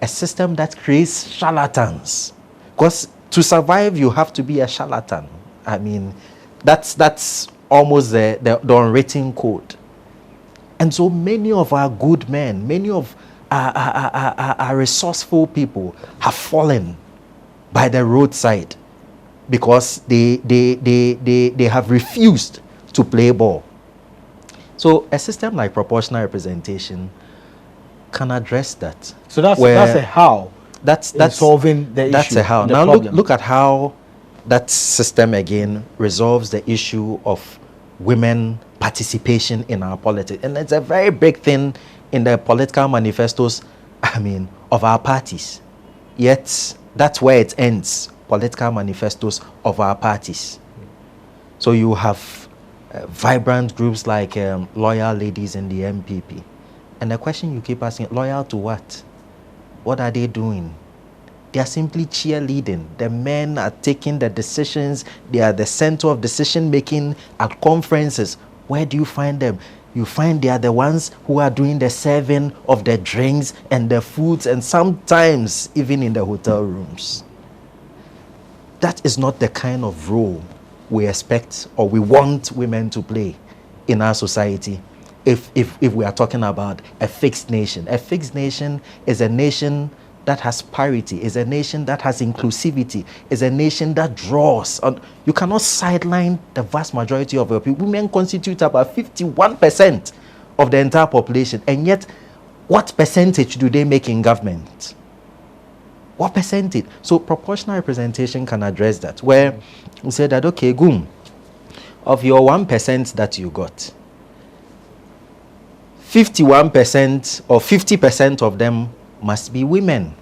Speaker 2: a system that creates charlatans, because to survive, you have to be a charlatan. I mean, that's almost the unwritten code. And so many of our good men, many of our resourceful people have fallen by the roadside because they have refused to play ball. So a system like proportional representation can address that.
Speaker 1: So that's a how.
Speaker 2: That's
Speaker 1: solving the issue.
Speaker 2: That's a how. Now look at how that system again resolves the issue of women participation in our politics. And it's a very big thing in the political manifestos, I mean, of our parties. Yet that's where it ends, political manifestos of our parties. So you have vibrant groups like Loyal Ladies in the MPP. And the question you keep asking, loyal to what? What are they doing? They are simply cheerleading. The men are taking the decisions. They are the center of decision making at conferences. Where do you find them? You find they are the ones who are doing the serving of the drinks and the foods, and sometimes even in the hotel rooms. That is not the kind of role we expect or we want women to play in our society. If we are talking about a fixed nation. A fixed nation is a nation that has parity, is a nation that has inclusivity, is a nation that draws on. You cannot sideline the vast majority of your people. Women constitute about 51% of the entire population, and yet what percentage do they make in government? What percentage? So proportional representation can address that, where we say that, okay, Goom, of your 1% that you got, 51% or 50% of them must be women.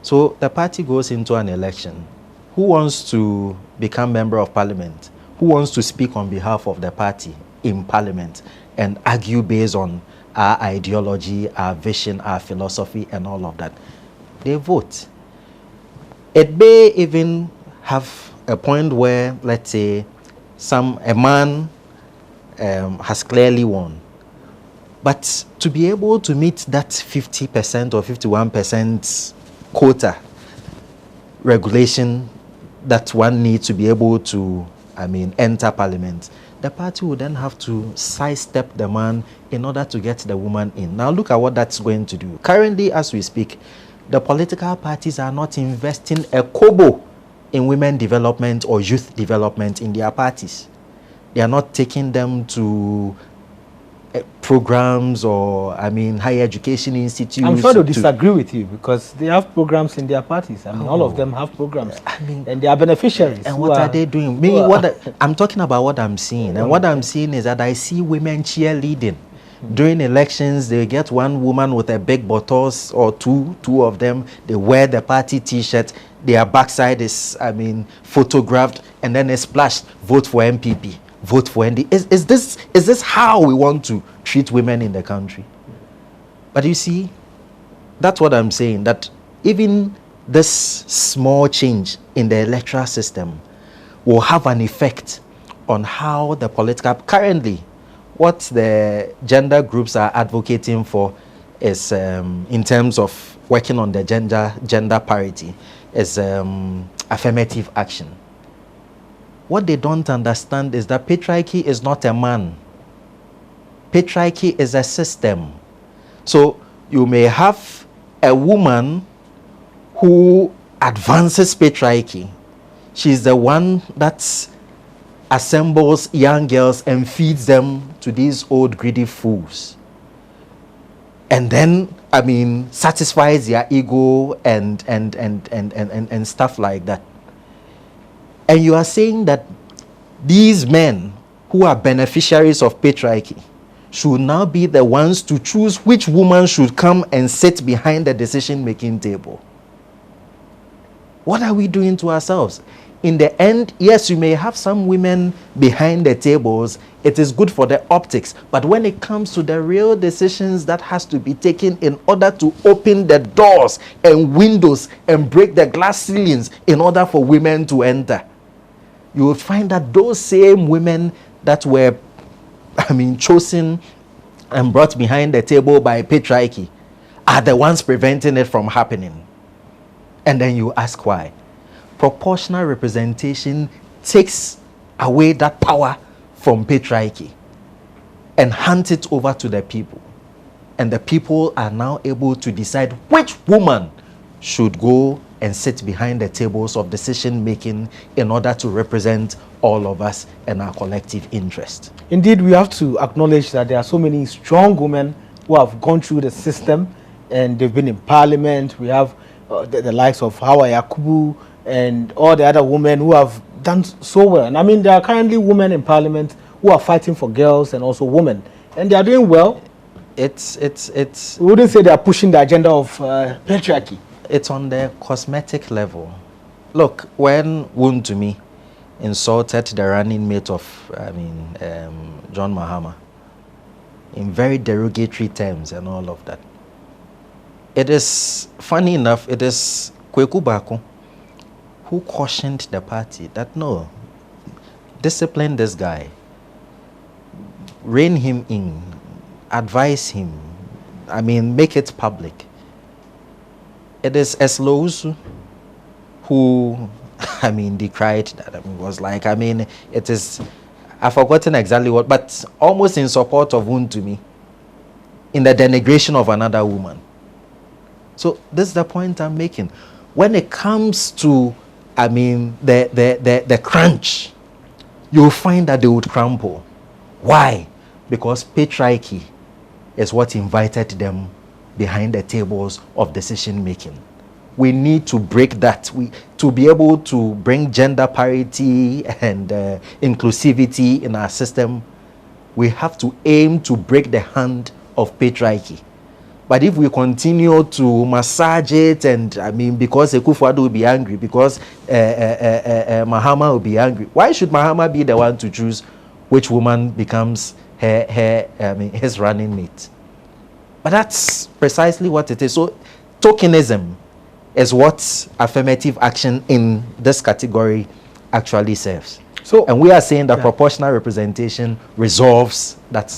Speaker 2: So the party goes into an election. Who wants to become member of parliament? Who wants to speak on behalf of the party in parliament and argue based on our ideology, our vision, our philosophy, and all of that? They vote. It may even have a point where, let's say, a man has clearly won. But to be able to meet that 50% or 51% quota regulation that one needs to be able to, enter parliament, the party would then have to sidestep the man in order to get the woman in. Now look at what that's going to do. Currently, as we speak, the political parties are not investing a kobo in women development or youth development in their parties. They are not taking them to programs or, higher education institutes.
Speaker 1: I'm sure they'll disagree with you because they have programs in their parties. All of them have programs. And they are beneficiaries.
Speaker 2: And what are they doing? I'm talking about what I'm seeing. And what I'm seeing is that I see women cheerleading. During elections, they get one woman with a big bottles or two of them. They wear the party T-shirt. Their backside is, photographed, and then it's splashed, vote for MPP. Vote for ND. Is this how we want to treat women in the country? But you see, that's what I'm saying, that even this small change in the electoral system will have an effect on how the political, currently, what the gender groups are advocating for is, in terms of working on the gender parity, is affirmative action. What they don't understand is that patriarchy is not a man. Patriarchy is a system. So you may have a woman who advances patriarchy. She's the one that assembles young girls and feeds them to these old greedy fools. And then, I mean, satisfies their ego and stuff like that. And you are saying that these men who are beneficiaries of patriarchy should now be the ones to choose which woman should come and sit behind the decision-making table. What are we doing to ourselves? In the end, yes, you may have some women behind the tables. It is good for the optics. But when it comes to the real decisions that has to be taken in order to open the doors and windows and break the glass ceilings in order for women to enter, you will find that those same women that were, chosen and brought behind the table by patriarchy are the ones preventing it from happening. And then you ask why. Proportional representation takes away that power from patriarchy and hands it over to the people. And the people are now able to decide which woman should go and sit behind the tables of decision making in order to represent all of us and our collective interest.
Speaker 1: Indeed, we have to acknowledge that there are so many strong women who have gone through the system and they've been in parliament. We have the likes of Hawa Yakubu and all the other women who have done so well. And I mean, there are currently women in parliament who are fighting for girls and also women, and they are doing well.
Speaker 2: It's
Speaker 1: We wouldn't say they are pushing the agenda of patriarchy.
Speaker 2: It's on the cosmetic level. Look, when Wontumi insulted the running mate of, John Mahama in very derogatory terms and all of that, it is funny enough, it is Kweku Bako who cautioned the party that no, discipline this guy, rein him in, advise him, make it public. It is Eslousu who, decried that. Was like, it is, I've forgotten exactly what, but almost in support of Wontumi, in the denigration of another woman. So this is the point I'm making. When it comes to, the crunch, you'll find that they would crumble. Why? Because patriarchy is what invited them behind the tables of decision making. We need to break that. To be able to bring gender parity and inclusivity in our system, we have to aim to break the hand of patriarchy. But if we continue to massage it, and because Akufo-Addo will be angry, because Mahama will be angry, why should Mahama be the one to choose which woman becomes his running mate? But that's precisely what it is. So tokenism is what affirmative action in this category actually serves. So, and we are saying that proportional representation resolves that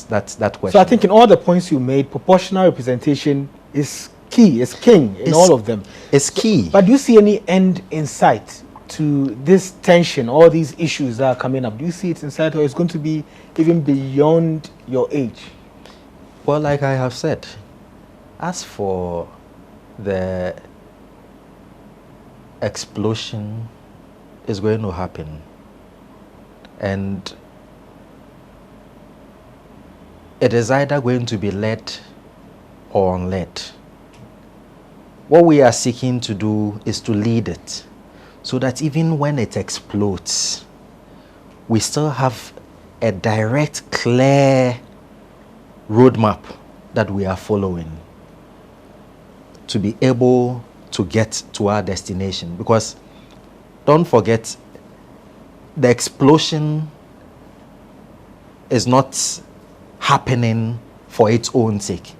Speaker 2: question.
Speaker 1: So I think in all the points you made, proportional representation is key, is king in all of them.
Speaker 2: It's key.
Speaker 1: But do you see any end in sight to this tension, all these issues that are coming up? Do you see it in sight, or it's going to be even beyond your age?
Speaker 2: Well, like I have said, as for the explosion is going to happen, and it is either going to be led or unled. What we are seeking to do is to lead it, so that even when it explodes, we still have a direct, clear roadmap that we are following to be able to get to our destination. Because don't forget, the explosion is not happening for its own sake.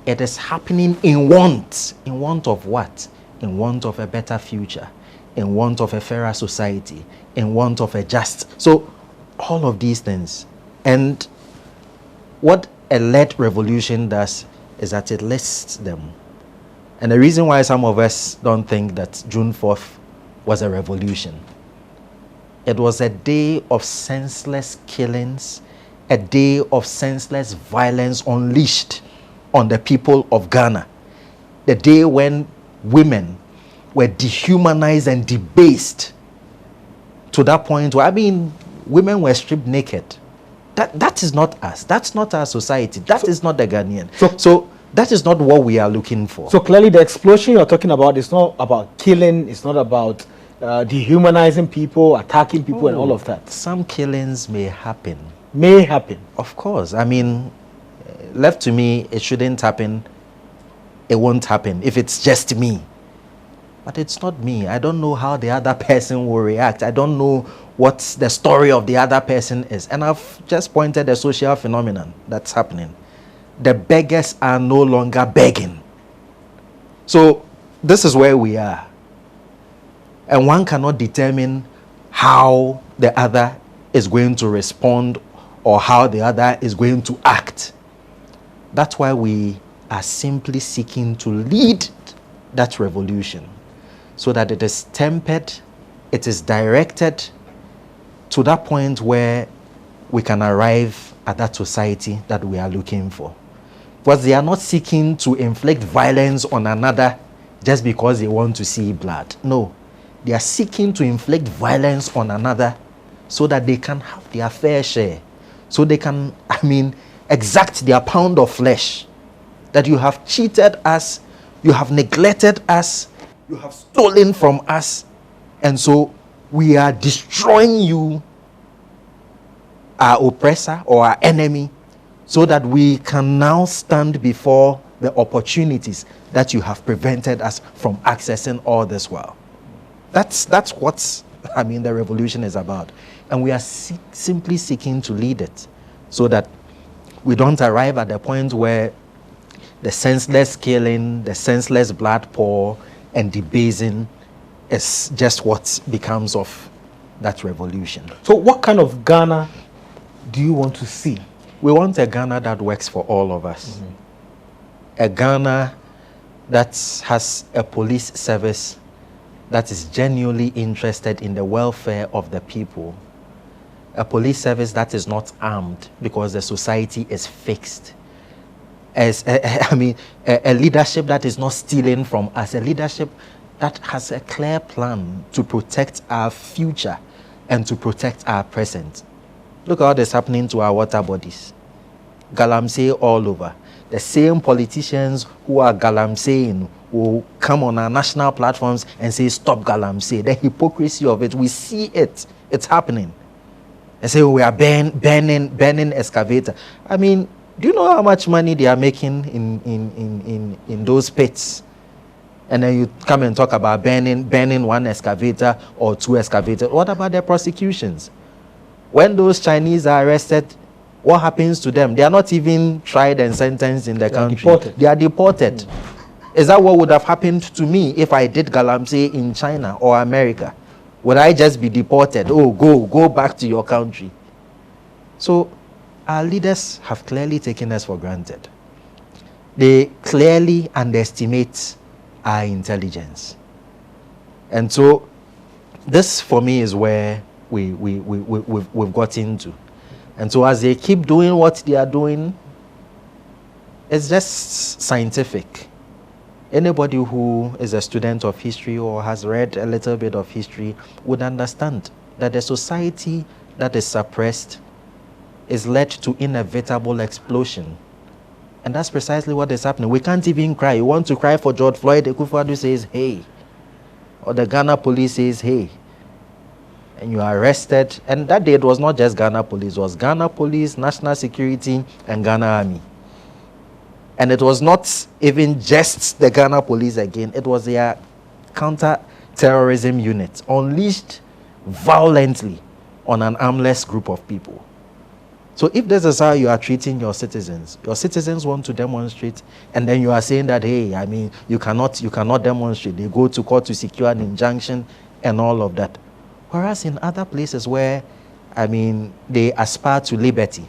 Speaker 2: It is happening in want. In want of what? In want of a better future, in want of a fairer society, in want of a just. So all of these things. And what a led revolution does is that it lists them. And the reason why some of us don't think that June 4th was a revolution, it was a day of senseless killings, a day of senseless violence unleashed on the people of Ghana. The day when women were dehumanized and debased to that point where, I mean, women were stripped naked. That is not us. That's not our society. That is not the Ghanaian. So that is not what we are looking for.
Speaker 1: So clearly the explosion you're talking about is not about killing, it's not about dehumanizing people, attacking people and all of that.
Speaker 2: Some killings may happen.
Speaker 1: May happen.
Speaker 2: Of course. I mean, left to me, it shouldn't happen. It won't happen if it's just me. But it's not me. I don't know how the other person will react. I don't know what the story of the other person is. And I've just pointed a social phenomenon that's happening. The beggars are no longer begging. So this is where we are. And one cannot determine how the other is going to respond or how the other is going to act. That's why we are simply seeking to lead that revolution so that it is tempered, it is directed to that point where we can arrive at that society that we are looking for. Because they are not seeking to inflict violence on another just because they want to see blood. No, they are seeking to inflict violence on another so that they can have their fair share. So they can, exact their pound of flesh. That you have cheated us, you have neglected us, you have stolen from us, and so we are destroying you, our oppressor or our enemy, so that we can now stand before the opportunities that you have prevented us from accessing all this while. That's what the revolution is about. And we are simply seeking to lead it so that we don't arrive at the point where the senseless killing, the senseless blood pour, and debasing is just what becomes of that revolution.
Speaker 1: So what kind of Ghana do you want to see?
Speaker 2: We want a Ghana that works for all of us. A Ghana that has a police service that is genuinely interested in the welfare of the people. A police service that is not armed because the society is fixed. A leadership that is not stealing from us. A leadership that has a clear plan to protect our future and to protect our present. Look at what is happening to our water bodies. Galamsey all over. The same politicians who are galamseying will come on our national platforms and say, stop galamsey. The hypocrisy of it, we see it. It's happening. And say, we are banning excavator. Do you know how much money they are making in those pits? And then you come and talk about banning one excavator or two excavators. What about their prosecutions? When those Chinese are arrested, what happens to them? They are not even tried and sentenced in the country. They are deported. Is that what would have happened to me if I did galamsey in China or America? Would I just be deported? Oh, go back to your country. So our leaders have clearly taken us for granted. They clearly underestimate our intelligence. And so this for me is where we've got into. And so as they keep doing what they are doing, it's just scientific. Anybody who is a student of history or has read a little bit of history would understand that a society that is suppressed is led to inevitable explosion. And that's precisely what is happening. We can't even cry. You want to cry for George Floyd, Akufo-Addo says, hey. Or the Ghana police says, hey. And you are arrested. And that day it was not just Ghana police. It was Ghana police, national security, and Ghana army. And it was not even just the Ghana police again. It was their counter-terrorism unit unleashed violently on an armless group of people. So if this is how you are treating your citizens want to demonstrate, and then you are saying that, hey, you cannot demonstrate. They go to court to secure an injunction and all of that. Whereas in other places where, they aspire to liberty,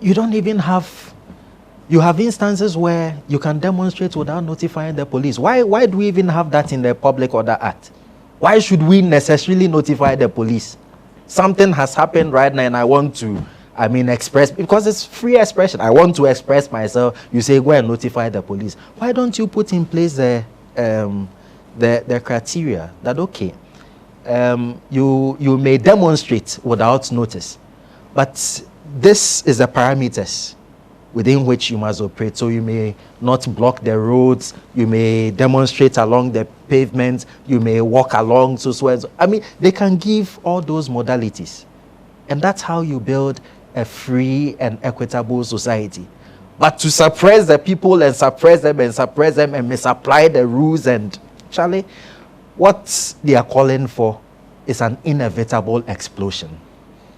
Speaker 2: you don't even have, you have instances where you can demonstrate without notifying the police. Why do we even have that in the Public Order Act? Why should we necessarily notify the police? Something has happened right now and I want to, express, because it's free expression. I want to express myself. You say, go and notify the police. Why don't you put in place the the criteria that, okay, you may demonstrate without notice, but this is the parameters within which you must operate. So you may not block the roads, you may demonstrate along the pavement, you may walk along so and so. I mean, they can give all those modalities. And that's how you build a free and equitable society. But to suppress the people and suppress them and misapply the rules, and Charlie, what they are calling for is an inevitable explosion.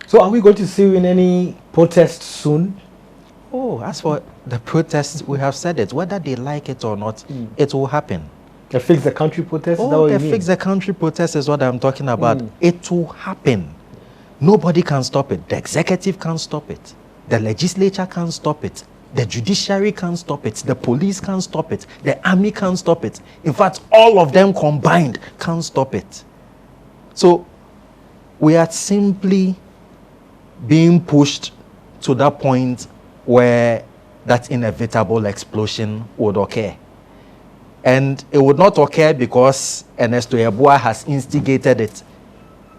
Speaker 1: So are we going to see you in any protests soon?
Speaker 2: Oh, as for the protests, we have said it. Whether they like it or not, it will happen.
Speaker 1: The Fix the Country protest?
Speaker 2: Oh, the Fix the Country protest is what I'm talking about. It will happen. Nobody can stop it. The executive can't stop it. The legislature can't stop it. The judiciary can't stop it. The police can't stop it. The army can't stop it. In fact, all of them combined can't stop it. So we are simply being pushed to that point where that inevitable explosion would occur. And it would not occur because Ernesto Yeboah has instigated it.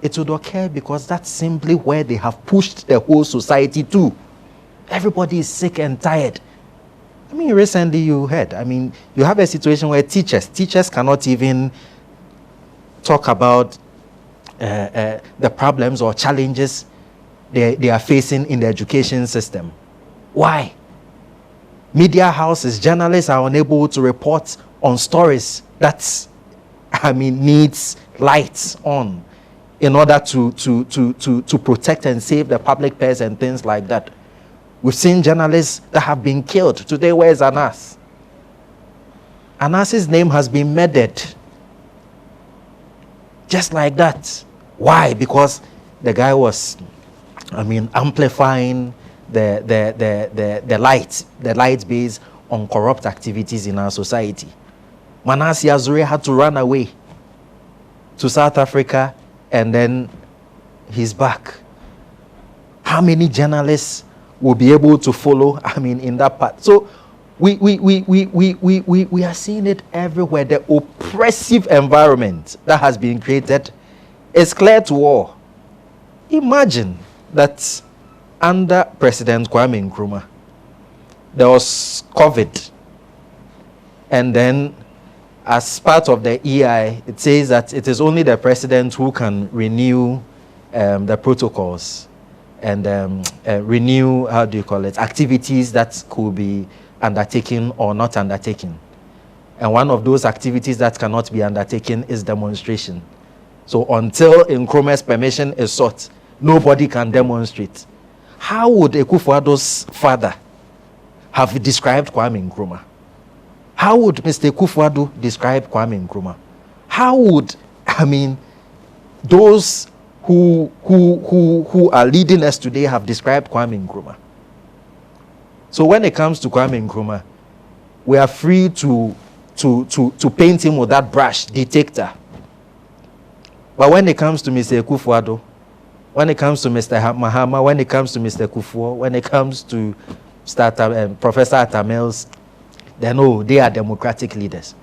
Speaker 2: It would occur because that's simply where they have pushed the whole society to. Everybody is sick and tired. I mean, recently you heard, I mean, you have a situation where teachers cannot even talk about the problems or challenges they are facing in the education system. Why? Media houses, journalists are unable to report on stories that, I mean, needs lights on in order to protect and save the public purse and things like that. We've seen journalists that have been killed. Today, where's Anas? Anas's name has been murdered. Just like that. Why? Because the guy was, I mean, amplifying the lights based on corrupt activities in our society. Manasseh Azure had to run away to South Africa, and then he's back. How many journalists will be able to follow, I mean, in that part? So we are seeing it everywhere. The oppressive environment that has been created is clear to all. Imagine that under President Kwame Nkrumah, there was COVID, and then as part of the EI, it says that it is only the president who can renew the protocols and renew, how do you call it, activities that could be undertaken or not undertaken. And one of those activities that cannot be undertaken is demonstration. So until Nkrumah's permission is sought, nobody can demonstrate. How would Akufo-Addo's father have described Kwame Nkrumah? How would Mr. Akufo-Addo describe Kwame Nkrumah? How would, I mean, those who are leading us today have described Kwame Nkrumah? So when it comes to Kwame Nkrumah, we are free to paint him with that brush, dictator. But when it comes to Mr. Akufo-Addo, when it comes to Mr. Mahama, when it comes to Mr. Kufuor, when it comes to Professor Atamels, they know they are democratic leaders.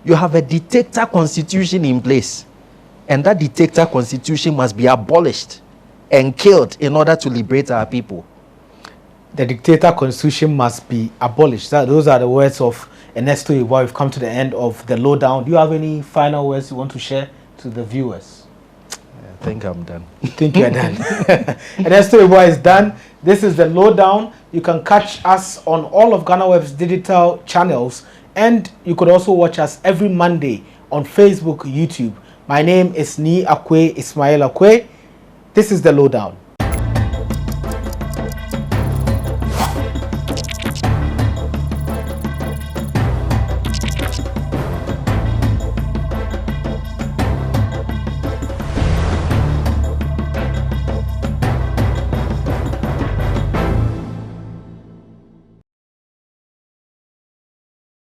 Speaker 2: You have a dictator constitution in place, and that dictator constitution must be abolished and killed in order to liberate our people.
Speaker 1: The dictator constitution must be abolished. Those are the words of Ernesto Yeboah. We've come to the end of the Lowdown. Do you have any final words you want to share to the viewers?
Speaker 2: I think I'm done.
Speaker 1: You think you're done? Ernesto Yeboah is done. This is the Lowdown. You can catch us on all of Ghana Web's digital channels, and you could also watch us every Monday on Facebook, YouTube. My name is Ni Akwe Ismail Akwe. This is the Lowdown.